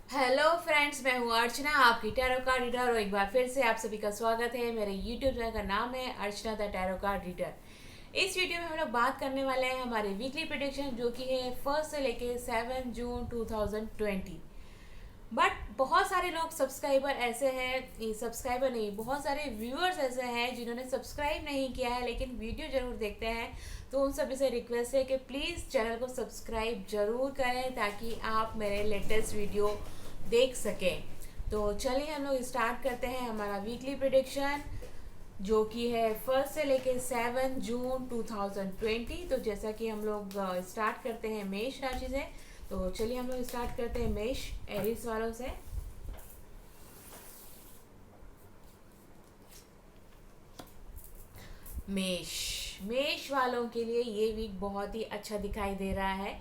Hello friends, मैं हूँ अर्चना, आपकी टैरो कार्ड रीडर। और एक बार फिर से आप सभी का स्वागत है। मेरे यूट्यूब चैनल का नाम है अर्चना द टैरो कार्ड रीडर। इस वीडियो में हम लोग बात करने वाले हैं हमारे वीकली प्रेडिक्शन, जो कि है 1 से लेके 7 जून 2020। बट बहुत सारे लोग सब्सक्राइबर ऐसे हैं, सब्सक्राइबर नहीं, बहुत सारे व्यूअर्स ऐसे हैं जिन्होंने सब्सक्राइब नहीं किया है लेकिन वीडियो जरूर देखते हैं। तो उन सभी से रिक्वेस्ट है कि प्लीज़ चैनल को सब्सक्राइब जरूर करें ताकि आप मेरे लेटेस्ट वीडियो देख सकें। तो चलिए हम लोग स्टार्ट करते हैं हमारा वीकली प्रेडिक्शन, जो कि है 1 से लेके 7 जून 2020। तो जैसा कि हम लोग स्टार्ट करते हैं मेष राशि से, तो चलिए हम लोग स्टार्ट करते हैं मेष एरिस वालों से। मेष मेष वालों के लिए ये वीक बहुत ही अच्छा दिखाई दे रहा है।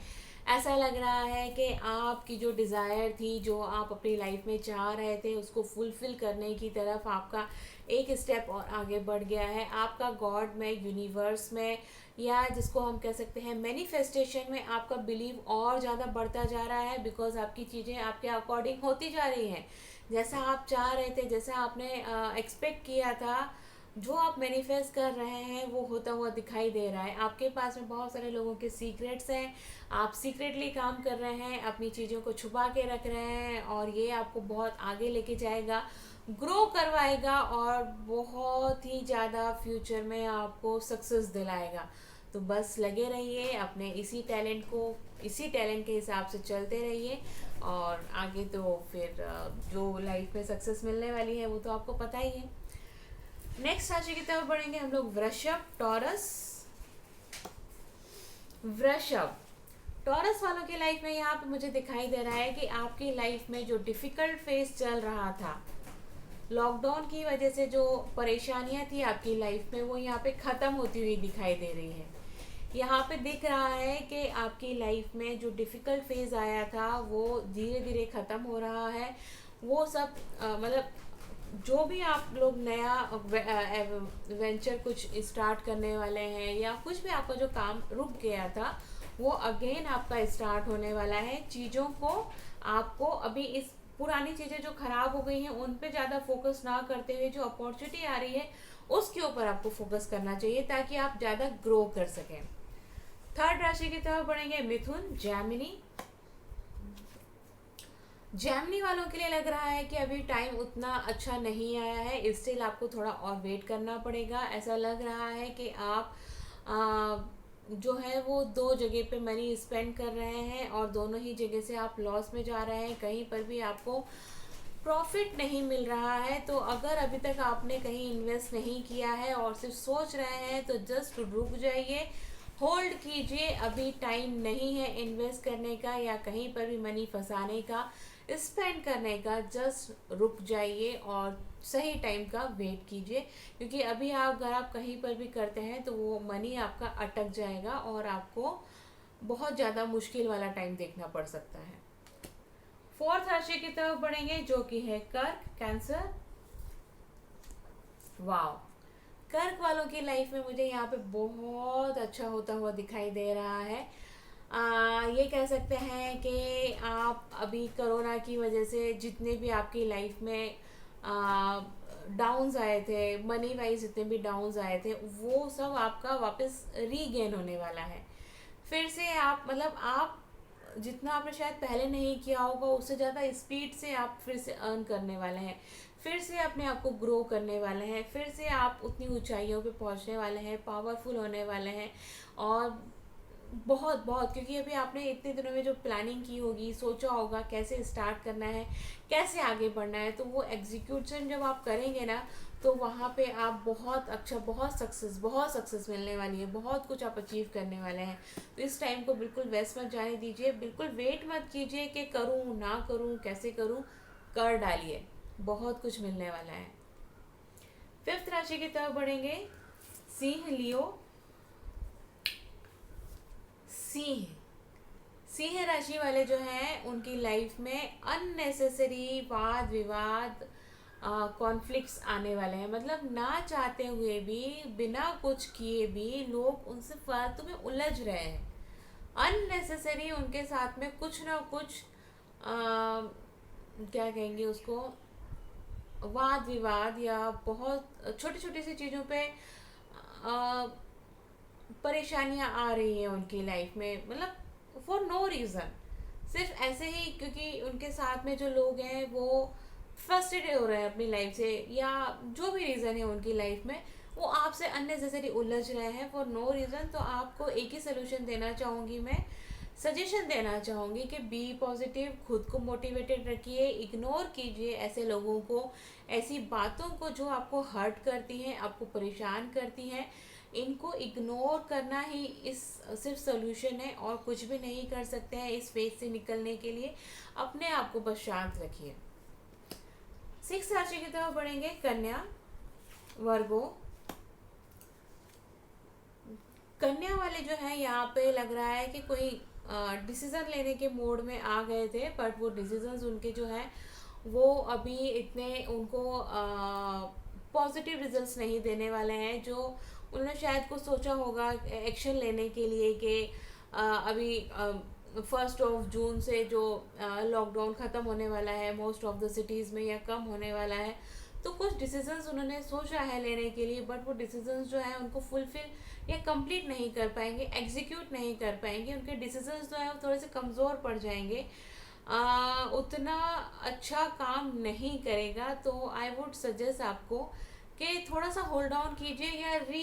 ऐसा लग रहा है कि आपकी जो डिज़ायर थी, जो आप अपनी लाइफ में चाह रहे थे, उसको फुलफिल करने की तरफ आपका एक स्टेप और आगे बढ़ गया है। आपका गॉड में, यूनिवर्स में, या जिसको हम कह सकते हैं मैनिफेस्टेशन में, आपका बिलीव और ज़्यादा बढ़ता जा रहा है। बिकॉज आपकी चीज़ें आपके अकॉर्डिंग होती जा रही हैं, जैसा आप चाह रहे थे, जैसा आपने एक्सपेक्ट किया था। जो आप मैनिफेस्ट कर रहे हैं वो होता हुआ दिखाई दे रहा है। आपके पास में बहुत सारे लोगों के सीक्रेट्स हैं, आप सीक्रेटली काम कर रहे हैं, अपनी चीज़ों को छुपा के रख रहे हैं, और ये आपको बहुत आगे लेके जाएगा, ग्रो करवाएगा, और बहुत ही ज़्यादा फ्यूचर में आपको सक्सेस दिलाएगा। तो बस लगे रहिए अपने इसी टैलेंट के हिसाब से चलते रहिए, और आगे तो फिर जो लाइफ में सक्सेस मिलने वाली है वो तो आपको पता ही है। नेक्स्ट राशि की तरफ बढ़ेंगे हम लोग, वृषभ, टॉरस। वृषभ टॉरस वालों की लाइफ में यहाँ पे मुझे दिखाई दे रहा है कि आपकी लाइफ में जो डिफिकल्ट फेज चल रहा था, लॉकडाउन की वजह से जो परेशानियां थी आपकी लाइफ में, वो यहाँ पे ख़त्म होती हुई दिखाई दे रही है। यहाँ पे दिख रहा है कि आपकी लाइफ में जो डिफ़िकल्ट फेज़ आया था वो धीरे धीरे ख़त्म हो रहा है। वो सब मतलब जो भी आप लोग नया वेंचर कुछ स्टार्ट करने वाले हैं, या कुछ भी आपका जो काम रुक गया था वो अगेन आपका स्टार्ट होने वाला है। चीज़ों को आपको अभी इस पुरानी चीज़ें जो ख़राब हो गई हैं उन पे ज़्यादा फोकस ना करते हुए जो अपॉर्चुनिटी आ रही है उसके ऊपर आपको फोकस करना चाहिए, ताकि आप ज़्यादा ग्रो कर सकें। थर्ड राशि की तरफ बढ़ेंगे, मिथुन, जैमिनी। जैमिनी वालों के लिए लग रहा है कि अभी टाइम उतना अच्छा नहीं आया है, स्टिल आपको थोड़ा और वेट करना पड़ेगा। ऐसा लग रहा है कि आप जो है वो दो जगह पे मनी स्पेंड कर रहे हैं, और दोनों ही जगह से आप लॉस में जा रहे हैं। कहीं पर भी आपको प्रॉफिट नहीं मिल रहा है। तो अगर अभी तक आपने कहीं इन्वेस्ट नहीं किया है और सिर्फ सोच रहे हैं, तो जस्ट रुक जाइए, होल्ड कीजिए। अभी टाइम नहीं है इन्वेस्ट करने का या कहीं पर भी मनी फंसाने का, स्पेंड करने का। जस्ट रुक जाइए और सही टाइम का वेट कीजिए, क्योंकि अभी अगर आप कहीं पर भी करते हैं तो वो मनी आपका अटक जाएगा और आपको बहुत ज़्यादा मुश्किल वाला टाइम देखना पड़ सकता है। फोर्थ राशि की तरफ बढ़ेंगे, जो कि है कर्क, कैंसर। वाओ, कर्क वालों की लाइफ में मुझे यहाँ पे बहुत अच्छा होता हुआ दिखाई दे रहा है। ये कह सकते हैं कि आप अभी कोरोना की वजह से जितने भी आपकी लाइफ में डाउन्स आए थे, मनी वाइज जितने भी डाउन्स आए थे, वो सब आपका वापस रीगेन होने वाला है। फिर से आप मतलब आप जितना आपने शायद पहले नहीं किया होगा उससे ज़्यादा स्पीड से आप फिर से अर्न करने वाले हैं, फिर से अपने आप को ग्रो करने वाले हैं, फिर से आप उतनी ऊंचाइयों पे पहुंचने वाले हैं, पावरफुल होने वाले हैं। और बहुत बहुत, क्योंकि अभी आपने इतने दिनों में जो प्लानिंग की होगी, सोचा होगा कैसे स्टार्ट करना है, कैसे आगे बढ़ना है, तो वो एग्जीक्यूशन जब आप करेंगे ना, तो वहाँ पे आप बहुत अच्छा, बहुत सक्सेस मिलने वाली है, बहुत कुछ आप अचीव करने वाले हैं। तो इस टाइम को बिल्कुल वेस्ट मत जाने दीजिए, बिल्कुल वेट मत कीजिए कि करूँ ना करूँ, कैसे करूँ, कर डालिए, बहुत कुछ मिलने वाला है। फिफ्थ राशि की तरफ बढ़ेंगे, सिंह, लियो। सिंह सिंह राशि वाले जो हैं उनकी लाइफ में अननेसेसरी वाद विवाद, कॉन्फ्लिक्ट्स आने वाले हैं। मतलब ना चाहते हुए भी, बिना कुछ किए भी लोग उनसे फालतू में उलझ रहे हैं। अननेसेसरी उनके साथ में कुछ ना कुछ क्या कहेंगे उसको, वाद विवाद या बहुत छोटी छोटी सी चीज़ों पे परेशानियां आ रही हैं उनकी लाइफ में, मतलब फॉर नो रीज़न, सिर्फ ऐसे ही क्योंकि उनके साथ में जो लोग हैं वो फ्रस्ट्रेटेड हो रहे हैं अपनी लाइफ से, या जो भी रीज़न है उनकी लाइफ में, वो आपसे अननेसेसरी उलझ रहे हैं फॉर नो रीज़न। तो आपको एक ही सोल्यूशन देना चाहूँगी मैं, सजेशन देना चाहूँगी कि बी पॉजिटिव, खुद को मोटिवेटेड रखिए, इग्नोर कीजिए ऐसे लोगों को, ऐसी बातों को जो आपको हर्ट करती हैं, आपको परेशान करती हैं। इनको इग्नोर करना ही इस सिर्फ सोल्यूशन है, और कुछ भी नहीं कर सकते हैं इस फेज से निकलने के लिए। अपने आप को बस शांत रखिए। 6 राशि की तरफ बढ़ेंगे, कन्या, वर्गो। कन्या वाले जो है यहाँ पे लग रहा है कि कोई डिसीजन लेने के मोड में आ गए थे, बट वो डिसीजंस उनके जो है वो अभी इतने उनको पॉजिटिव रिजल्ट्स नहीं देने वाले हैं, जो उन्होंने शायद कुछ सोचा होगा एक्शन लेने के लिए कि अभी 1 जून से जो लॉकडाउन ख़त्म होने वाला है मोस्ट ऑफ द सिटीज़ में, या कम होने वाला है, तो कुछ डिसीजंस उन्होंने सोचा है लेने के लिए, बट वो डिसीजंस जो है उनको फुलफिल या कंप्लीट नहीं कर पाएंगे, एग्जीक्यूट नहीं कर पाएंगे, उनके डिसीजंस जो है वो थोड़े से कमज़ोर पड़ जाएंगे, उतना अच्छा काम नहीं करेगा। तो आई वुड सजेस्ट आपको कि थोड़ा सा होल्ड डाउन कीजिए या री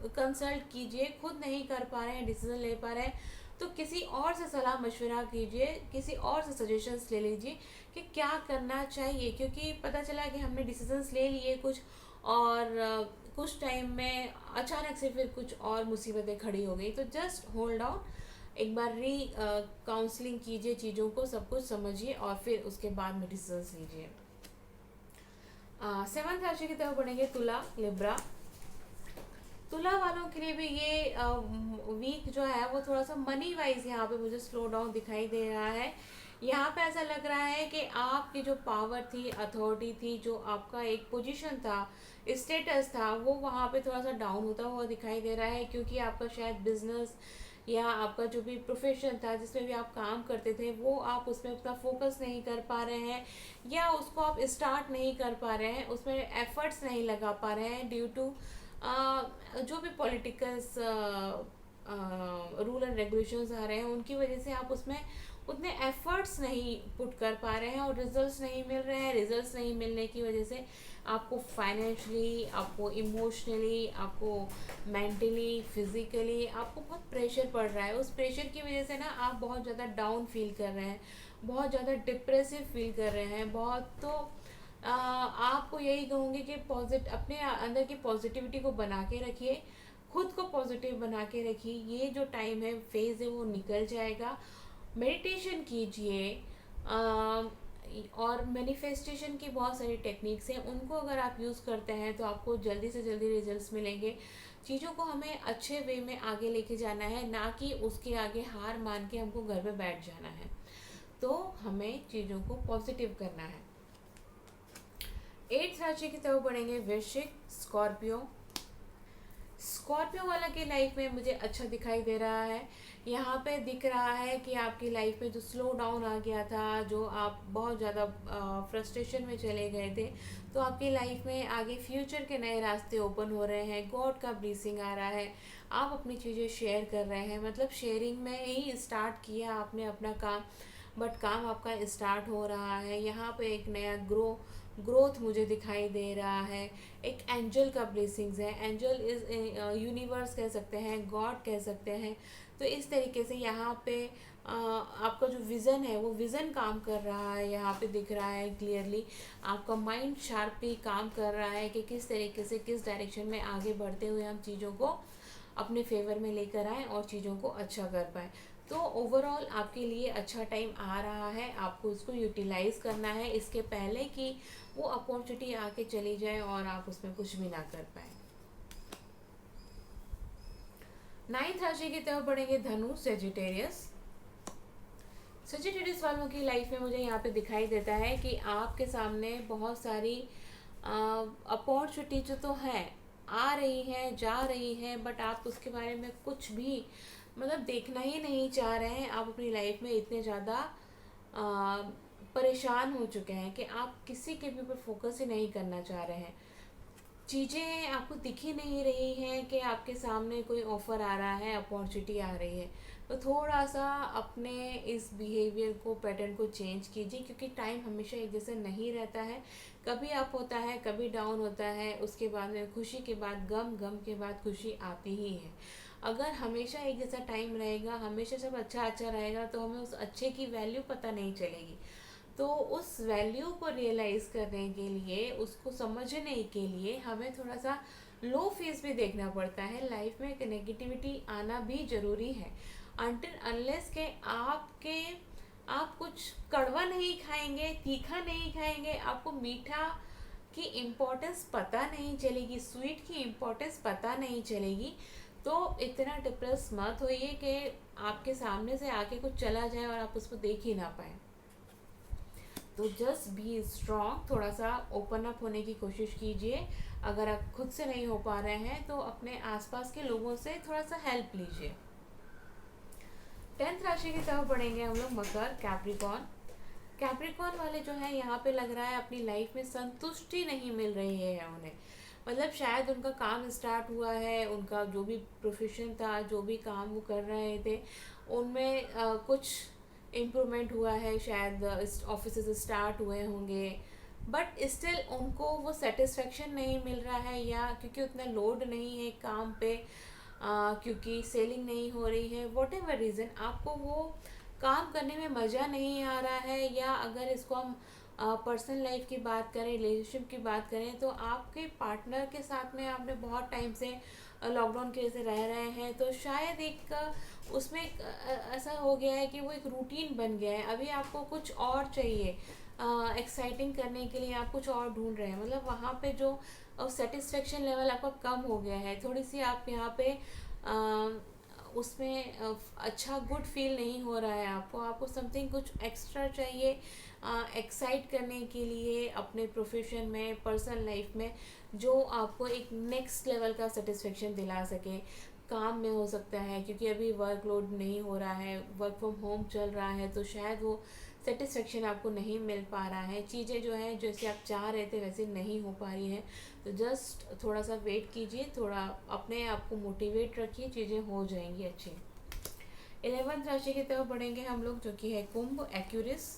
कंसल्ट कीजिए। खुद नहीं कर पा रहे हैं, डिसीजन ले पा रहे हैं, तो किसी और से सलाह मशवरा कीजिए, किसी और से सजेशंस ले लीजिए कि क्या करना चाहिए, क्योंकि पता चला कि हमने डिसीजंस ले लिए कुछ, और कुछ टाइम में अचानक से फिर कुछ और मुसीबतें खड़ी हो गई। तो जस्ट होल्ड डाउन, एक बार री काउंसलिंग कीजिए, चीज़ों को सब कुछ समझिए, और फिर उसके बाद में डिसीजंस लीजिए। 7th राशि की तरफ बढ़ेंगे, तुला, लिब्रा। तुला वालों के लिए भी ये वीक जो है वो थोड़ा सा मनी वाइज यहाँ पे मुझे स्लो डाउन दिखाई दे रहा है। यहाँ पे ऐसा लग रहा है कि आपकी जो पावर थी, अथॉरिटी थी, जो आपका एक पोजीशन था, स्टेटस था, वो वहाँ पे थोड़ा सा डाउन होता हुआ दिखाई दे रहा है, क्योंकि आपका शायद बिजनेस या आपका जो भी प्रोफेशन था जिसमें भी आप काम करते थे, वो आप उसमें उतना फोकस नहीं कर पा रहे हैं, या उसको आप स्टार्ट नहीं कर पा रहे हैं, उसमें एफर्ट्स नहीं लगा पा रहे हैं ड्यू टू जो भी पॉलिटिकल्स रूल एंड रेगुलेशंस आ रहे हैं, उनकी वजह से आप उसमें उतने एफर्ट्स नहीं पुट कर पा रहे हैं, और रिजल्ट्स नहीं मिल रहे हैं। रिजल्ट्स नहीं मिलने की वजह से आपको फाइनेंशियली, आपको इमोशनली, आपको मेंटली, फिजिकली आपको बहुत प्रेशर पड़ रहा है। उस प्रेशर की वजह से ना आप बहुत ज़्यादा डाउन फील कर रहे हैं, बहुत ज़्यादा डिप्रेसिव फील कर रहे हैं बहुत। तो आपको यही कहूँगी कि अपने अंदर की पॉजिटिविटी को बना के रखिए, खुद को पॉजिटिव बना के रखिए। ये जो टाइम है, फेज है, वो निकल जाएगा। मेडिटेशन कीजिए, और मैनिफेस्टेशन की बहुत सारी टेक्निक्स हैं, उनको अगर आप यूज़ करते हैं तो आपको जल्दी से जल्दी रिजल्ट्स मिलेंगे। चीज़ों को हमें अच्छे वे में आगे लेके जाना है, ना कि उसके आगे हार मान के हमको घर पे बैठ जाना है। तो हमें चीज़ों को पॉजिटिव करना है। 8th राशि की तरफ बढ़ेंगे, वृश्चिक, स्कॉर्पियो। स्कॉर्पियो वाला की लाइफ में मुझे अच्छा दिखाई दे रहा है। यहाँ पे दिख रहा है कि आपकी लाइफ में जो स्लो डाउन आ गया था, जो आप बहुत ज़्यादा फ्रस्ट्रेशन में चले गए थे, तो आपकी लाइफ में आगे फ्यूचर के नए रास्ते ओपन हो रहे हैं। गॉड का ब्लेसिंग आ रहा है, आप अपनी चीज़ें शेयर कर रहे हैं, मतलब शेयरिंग में ही स्टार्ट किया आपने अपना काम, बट काम आपका स्टार्ट हो रहा है। यहाँ पे एक नया ग्रोथ मुझे दिखाई दे रहा है। एक एंजल का ब्लेसिंग्स है, एंजल इज यूनिवर्स कह सकते हैं, गॉड कह सकते हैं। तो इस तरीके से यहाँ पे आपका जो विज़न है वो विज़न काम कर रहा है, यहाँ पे दिख रहा है क्लियरली। आपका माइंड शार्पली काम कर रहा है कि किस तरीके से, किस डायरेक्शन में आगे बढ़ते हुए हम चीज़ों को अपने फेवर में लेकर आएँ और चीज़ों को अच्छा कर पाएँ। तो ओवरऑल आपके लिए अच्छा टाइम आ रहा है, आपको इसको यूटिलाइज़ करना है, इसके पहले कि वो अपॉर्चुनिटी आके चली जाए और आप उसमें कुछ भी ना कर पाए। 9th राशि की तरफ बढ़ेंगे, धनु, सेजिटेरियस। सेजिटेरियस वालों की लाइफ में मुझे यहाँ पे दिखाई देता है कि आपके सामने बहुत सारी अपॉर्चुनिटी जो तो है, आ रही हैं, जा रही हैं, बट आप उसके बारे में कुछ भी मतलब देखना ही नहीं चाह रहे हैं। आप अपनी लाइफ में इतने ज़्यादा परेशान हो चुके हैं कि आप किसी के भी ऊपर फोकस ही नहीं करना चाह रहे हैं। चीज़ें आपको दिख ही नहीं रही हैं कि आपके सामने कोई ऑफ़र आ रहा है, अपॉर्चुनिटी आ रही है। तो थोड़ा सा अपने इस बिहेवियर को, पैटर्न को चेंज कीजिए, क्योंकि टाइम हमेशा एक जैसा नहीं रहता है। कभी अप होता है, कभी डाउन होता है, उसके बाद में खुशी के बाद गम, गम के बाद खुशी आती ही है। अगर हमेशा एक जैसा टाइम रहेगा, हमेशा सब अच्छा अच्छा रहेगा, तो हमें उस अच्छे की वैल्यू पता नहीं चलेगी। तो उस वैल्यू को रियलाइज़ करने के लिए, उसको समझने के लिए हमें थोड़ा सा लो फेस भी देखना पड़ता है। लाइफ में एक नेगेटिविटी आना भी ज़रूरी है। अनटिल अनलेस के आप कुछ कड़वा नहीं खाएंगे, तीखा नहीं खाएंगे, आपको मीठा की इम्पोर्टेंस पता नहीं चलेगी, स्वीट की इम्पोर्टेंस पता नहीं चलेगी, तो इतना डिप्रेस मत होइए कि आपके सामने से आके कुछ चला जाए और आप उसको देख ही ना पाए। तो जस्ट बी स्ट्रॉन्ग, थोड़ा सा ओपन अप होने की कोशिश कीजिए। अगर आप खुद से नहीं हो पा रहे हैं तो अपने आसपास के लोगों से थोड़ा सा हेल्प लीजिए। 10th राशि की तरफ बढ़ेंगे हम लोग, मकर, कैप्रिकॉर्न। कैप्रिकॉर्न वाले जो है, यहाँ पे लग रहा है अपनी लाइफ में संतुष्टि नहीं मिल रही है उन्हें। मतलब शायद उनका काम स्टार्ट हुआ है, उनका जो भी प्रोफेशन था, जो भी काम वो कर रहे थे, उनमें कुछ इम्प्रूवमेंट हुआ है, शायद ऑफिस स्टार्ट हुए होंगे, बट स्टिल उनको वो सेटिस्फेक्शन नहीं मिल रहा है, या क्योंकि उतना लोड नहीं है काम पे, क्योंकि सेलिंग नहीं हो रही है, वॉट एवर रीज़न, आपको वो काम करने में मज़ा नहीं आ रहा है। या अगर इसको हम पर्सनल लाइफ की बात करें, रिलेशनशिप की बात करें, तो आपके पार्टनर के साथ में आपने बहुत टाइम से लॉकडाउन के वजह से रह रहे हैं, तो शायद एक उसमें ऐसा हो गया है कि वो एक रूटीन बन गया है। अभी आपको कुछ और चाहिए, एक्साइटिंग करने के लिए आप कुछ और ढूंढ रहे हैं। मतलब वहाँ पे जो सेटिस्फेक्शन लेवल आपका कम हो गया है, थोड़ी सी आप यहाँ पे उसमें अच्छा गुड फील नहीं हो रहा है आपको समथिंग कुछ एक्स्ट्रा चाहिए, एक्साइट करने के लिए अपने प्रोफेशन में, पर्सनल लाइफ में, जो आपको एक नेक्स्ट लेवल का सेटिस्फेक्शन दिला सके। काम में हो सकता है, क्योंकि अभी वर्कलोड नहीं हो रहा है, वर्क फ्रॉम होम चल रहा है, तो शायद वो सेटिस्फेक्शन आपको नहीं मिल पा रहा है। चीज़ें जो हैं जैसे आप चाह रहे थे वैसे नहीं हो पा रही हैं, तो जस्ट थोड़ा सा वेट कीजिए, थोड़ा अपने आप को मोटिवेट रखिए, चीज़ें हो जाएंगी अच्छी। 11th राशि की तरफ बढ़ेंगे हम लोग, जो कि है कुंभ, एक्यूरिस।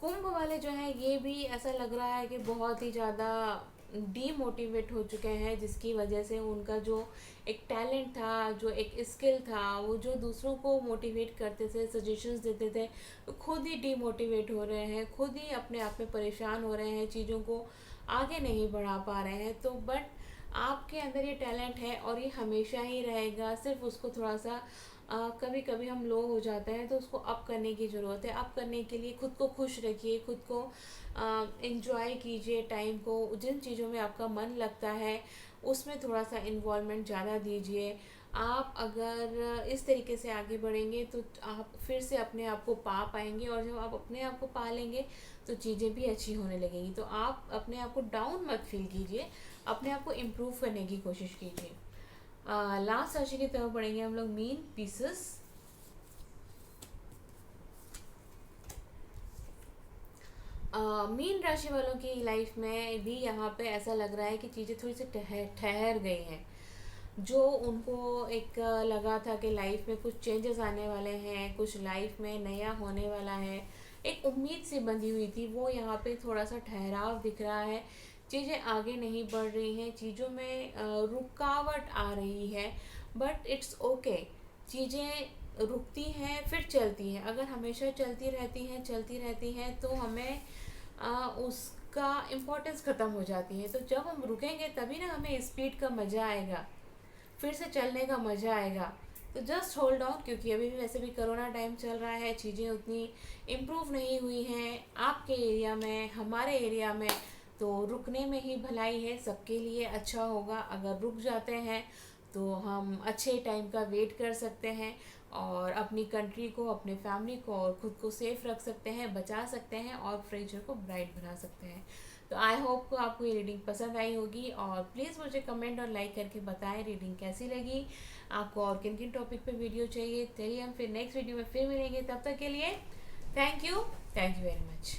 कुंभ वाले जो हैं, ये भी ऐसा लग रहा है कि बहुत ही ज़्यादा डीमोटिवेट हो चुके हैं, जिसकी वजह से उनका जो एक टैलेंट था, जो एक स्किल था, वो जो दूसरों को मोटिवेट करते थे, सजेशंस देते थे, तो खुद ही डीमोटिवेट हो रहे हैं, खुद ही अपने आप में परेशान हो रहे हैं, चीज़ों को आगे नहीं बढ़ा पा रहे हैं। तो बट आपके अंदर ये टैलेंट है और ये हमेशा ही रहेगा, सिर्फ उसको थोड़ा सा कभी कभी हम लो हो जाते हैं, तो उसको अप करने की ज़रूरत है। अप करने के लिए खुद को खुश रखिए, खुद को इंजॉय कीजिए टाइम को, जिन चीज़ों में आपका मन लगता है उसमें थोड़ा सा इन्वॉल्वमेंट ज़्यादा दीजिए। आप अगर इस तरीके से आगे बढ़ेंगे तो आप फिर से अपने आप को पा पाएंगे, और जब आप अपने आप को पा लेंगे तो चीज़ें भी अच्छी होने लगेंगी। तो आप अपने आप को डाउन मत फील कीजिए, अपने आप को इम्प्रूव करने की कोशिश कीजिए। लास्ट राशि की तरफ बढ़ेंगे हम लोग, मीन, पीसेस। मीन राशि वालों की लाइफ में भी यहाँ पे ऐसा लग रहा है कि चीज़ें थोड़ी सी ठहर गई हैं। जो उनको एक लगा था कि लाइफ में कुछ चेंजेस आने वाले हैं, कुछ लाइफ में नया होने वाला है, एक उम्मीद सी बंधी हुई थी, वो यहाँ पे थोड़ा सा ठहराव दिख रहा है। चीज़ें आगे नहीं बढ़ रही हैं, चीज़ों में रुकावट आ रही है, बट इट्स ओके। चीज़ें रुकती हैं फिर चलती हैं। अगर हमेशा चलती रहती हैं तो हमें उसका इम्पोर्टेंस ख़त्म हो जाती है। तो जब हम रुकेंगे तभी ना हमें स्पीड का मज़ा आएगा, फिर से चलने का मज़ा आएगा। तो जस्ट होल्ड ऑन, क्योंकि अभी भी वैसे भी कोरोना टाइम चल रहा है, चीज़ें उतनी इम्प्रूव नहीं हुई हैं आपके एरिया में, हमारे एरिया में। तो रुकने में ही भलाई है, सबके लिए अच्छा होगा। अगर रुक जाते हैं तो हम अच्छे टाइम का वेट कर सकते हैं, और अपनी कंट्री को, अपने फैमिली को और ख़ुद को सेफ रख सकते हैं, बचा सकते हैं, और फ्यूचर को ब्राइट बना सकते हैं। तो आई होप को आपको ये रीडिंग पसंद आई होगी, और प्लीज़ मुझे कमेंट और लाइक करके बताएं रीडिंग कैसी लगी। आपको और किन किन टॉपिक पे वीडियो चाहिए। चलिए हम फिर नेक्स्ट वीडियो में फिर मिलेंगे, तब तक के लिए थैंक यू वेरी मच।